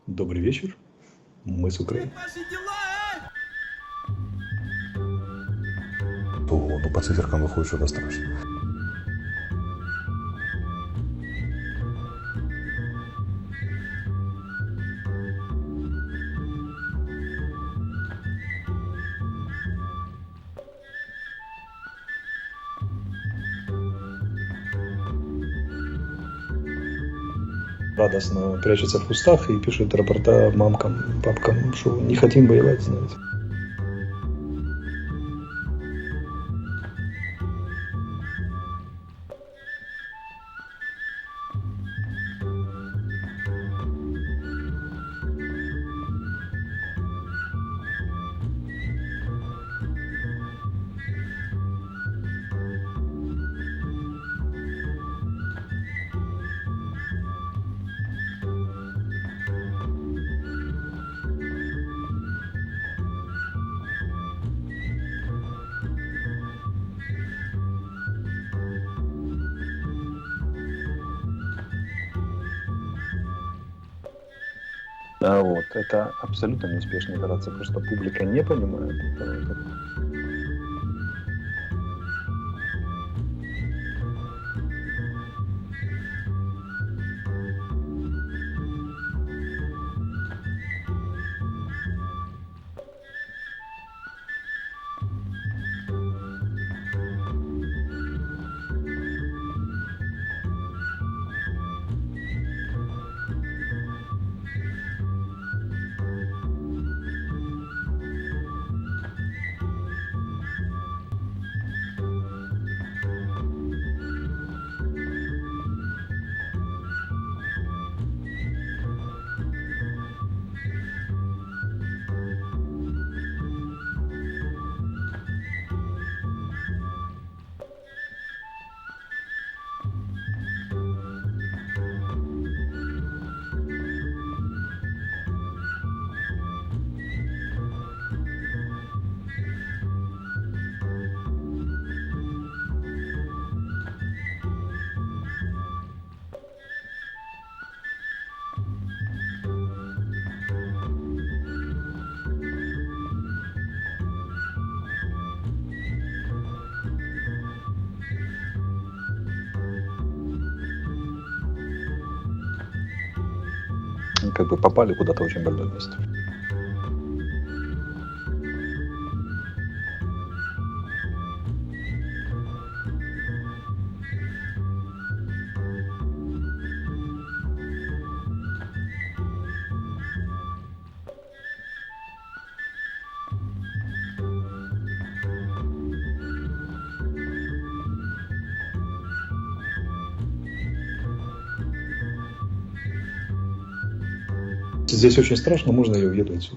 Добрый вечер. Мы с Украины. Ваши дела, Ну по циферкам выходит, что это страшно. Радостно прячется в кустах и пишет рапорта мамкам, папкам, что не хотим воевать, знаете. Вот. Это абсолютно неуспешная операция, потому что публика не понимает этого. Как бы попали куда-то в очень больное место. Здесь очень страшно, можно я уеду отсюда?